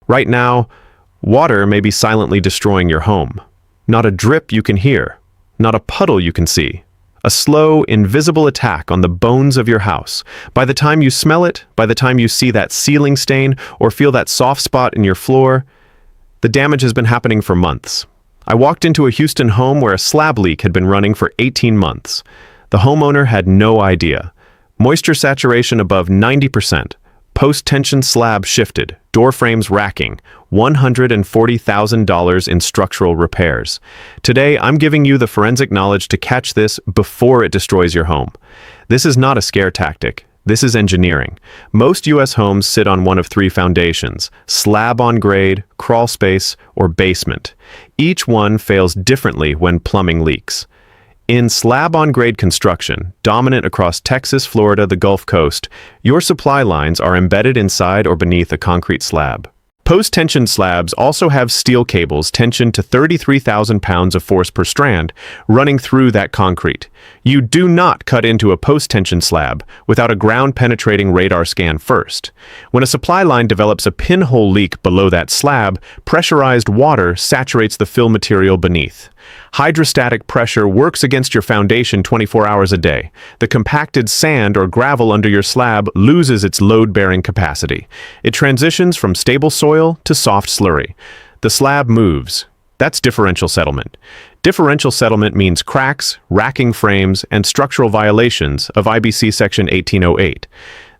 Right now, water may be silently destroying your home. Not a drip you can hear, not a puddle you can see. A slow, invisible attack on the bones of your house. By the time you smell it, by the time you see that ceiling stain or feel that soft spot in your floor, the damage has been happening for months. I walked into a Houston home where a slab leak had been running for 18 months. The homeowner had no idea. Moisture saturation above 90%. Post-tension slab shifted, door frames racking, $140,000 in structural repairs. Today, I'm giving you the forensic knowledge to catch this before it destroys your home. This is not a scare tactic. This is engineering. Most U.S. homes sit on one of three foundations: slab on grade, crawl space, or basement. Each one fails differently when plumbing leaks. In slab-on-grade construction, dominant across Texas, Florida, the Gulf Coast, your supply lines are embedded inside or beneath a concrete slab. Post-tension slabs also have steel cables tensioned to 33,000 pounds of force per strand running through that concrete. You do not cut into a post-tension slab without a ground-penetrating radar scan first. When a supply line develops a pinhole leak below that slab, pressurized water saturates the fill material beneath. Hydrostatic pressure works against your foundation 24 hours a day. The compacted sand or gravel under your slab loses its load-bearing capacity. It transitions from stable soil to soft slurry. The slab moves. That's differential settlement. Differential settlement means cracks, racking frames, and structural violations of IBC Section 1808.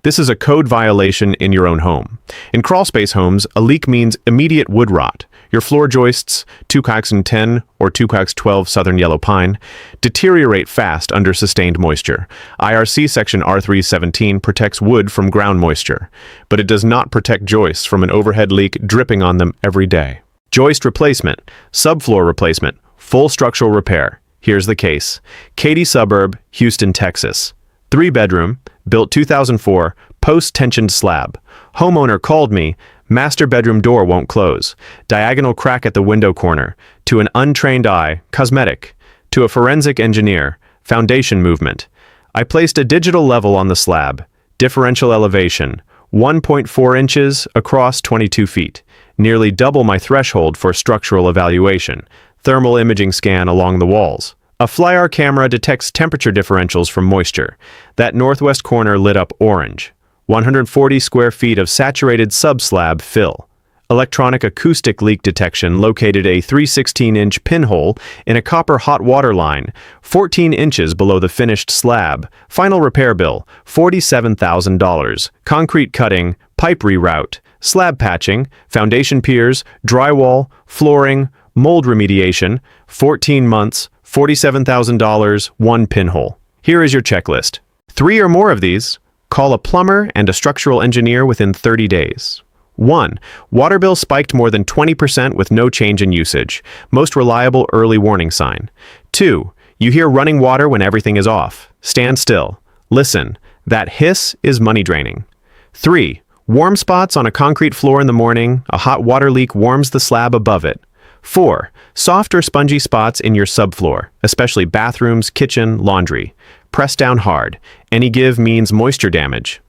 This is a code violation in your own home. In crawlspace homes, a leak means immediate wood rot. Your floor joists, 2x10 or 2x12 southern yellow pine, deteriorate fast under sustained moisture. IRC Section R317 protects wood from ground moisture, but it does not protect joists from an overhead leak dripping on them every day. Joist replacement, subfloor replacement, full structural repair. Here's the case. Katy suburb, Houston, Texas. 3-bedroom, built 2004, post-tensioned slab. Homeowner called me. Master bedroom door won't close. Diagonal crack at the window corner. To an untrained eye, cosmetic. To a forensic engineer, foundation movement. I placed a digital level on the slab. Differential elevation, 1.4 inches across 22 feet. Nearly double my threshold for structural evaluation. Thermal imaging scan along the walls. A FLIR camera detects temperature differentials from moisture. That northwest corner lit up orange. 140 square feet of saturated subslab fill. Electronic acoustic leak detection located a 3/16-inch pinhole in a copper hot water line, 14 inches below the finished slab. Final repair bill, $47,000. Concrete cutting, pipe reroute, slab patching, foundation piers, drywall, flooring, mold remediation, 14 months, $47,000, one pinhole. Here is your checklist. 3 or more of these. Call a plumber and a structural engineer within 30 days. 1. Water bill spiked more than 20% with no change in usage. Most reliable early warning sign. 2. You hear running water when everything is off. Stand still. Listen. That hiss is money draining. 3. Warm spots on a concrete floor in the morning. A hot water leak warms the slab above it. 4. Soft or spongy spots in your subfloor, especially bathrooms, kitchen, laundry. Press down hard. Any give means moisture damage.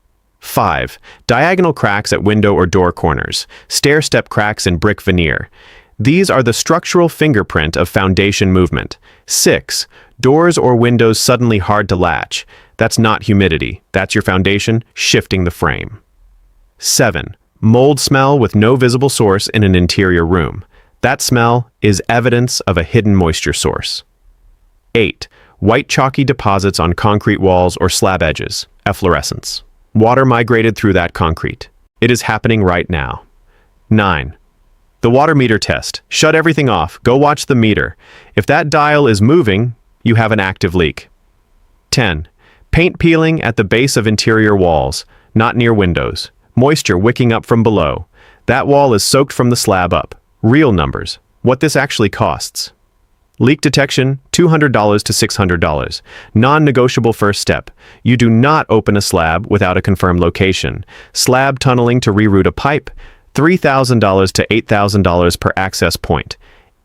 5. Diagonal cracks at window or door corners. Stair-step cracks in brick veneer. These are the structural fingerprint of foundation movement. 6. Doors or windows suddenly hard to latch. That's not humidity. That's your foundation shifting the frame. 7. Mold smell with no visible source in an interior room. That smell is evidence of a hidden moisture source. 8. White chalky deposits on concrete walls or slab edges, efflorescence. Water migrated through that concrete. It is happening right now. 9. The water meter test. Shut everything off. Go watch the meter. If that dial is moving, you have an active leak. 10. Paint peeling at the base of interior walls, not near windows. Moisture wicking up from below. That wall is soaked from the slab up. Real numbers. What this actually costs. Leak detection, $200 to $600. Non-negotiable first step. You do not open a slab without a confirmed location. Slab tunneling to reroute a pipe, $3,000 to $8,000 per access point.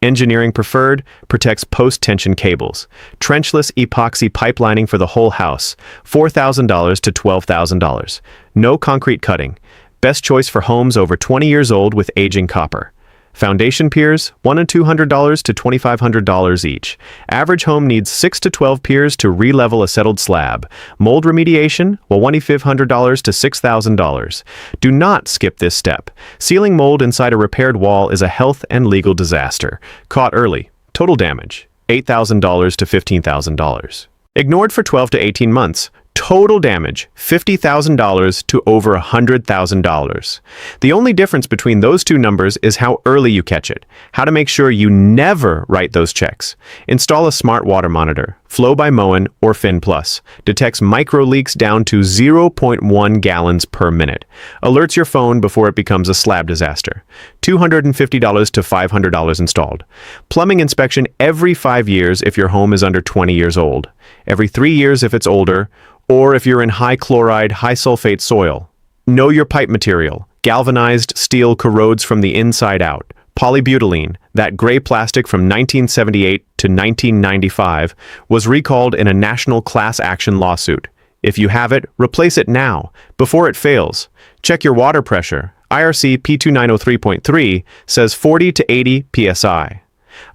Engineering preferred, protects post-tension cables. Trenchless epoxy pipelining for the whole house, $4,000 to $12,000. No concrete cutting. Best choice for homes over 20 years old with aging copper. Foundation piers, $100 to $200 to $2,500 each. Average home needs 6 to 12 piers to re-level a settled slab. Mold remediation, well, $1,500 to $6,000. Do not skip this step. Sealing mold inside a repaired wall is a health and legal disaster. Caught early. Total damage, $8,000 to $15,000. Ignored for 12 to 18 months. Total damage, $50,000 to over $100,000. The only difference between those two numbers is how early you catch it. How to make sure you never write those checks. Install a smart water monitor. Flow by Moen or Fin Plus. Detects micro leaks down to 0.1 gallons per minute. Alerts your phone before it becomes a slab disaster. $250 to $500 installed. Plumbing inspection every 5 years if your home is under 20 years old. Every 3 years if it's older, or if you're in high chloride, high sulfate soil. Know your pipe material. Galvanized steel corrodes from the inside out. Polybutylene, that gray plastic from 1978 to 1995, was recalled in a national class action lawsuit. If you have it, replace it now, before it fails. Check your water pressure. IRC P2903.3 says 40 to 80 psi.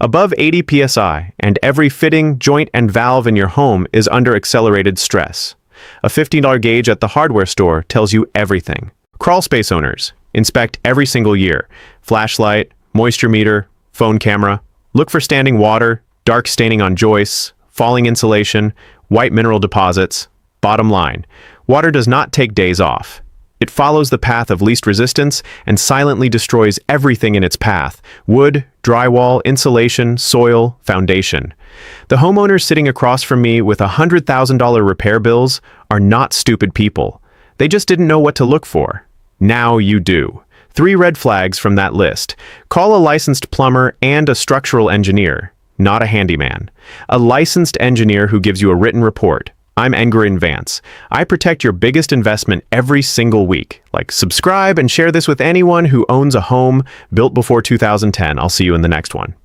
Above 80 psi, and every fitting, joint, and valve in your home is under accelerated stress. A $15 gauge at the hardware store tells you everything. Crawl space owners. Inspect every single year. Flashlight, moisture meter, phone camera. Look for standing water, dark staining on joists, falling insulation, white mineral deposits. Bottom line, water does not take days off. It follows the path of least resistance and silently destroys everything in its path: wood, drywall, insulation, soil, foundation. The homeowners sitting across from me with $100,000 repair bills are not stupid people. They just didn't know what to look for. Now you do. 3 red flags from that list. Call a licensed plumber and a structural engineer, not a handyman. A licensed engineer who gives you a written report. I'm Engr in Vance. I protect your biggest investment every single week. Like, subscribe and share this with anyone who owns a home built before 2010. I'll see you in the next one.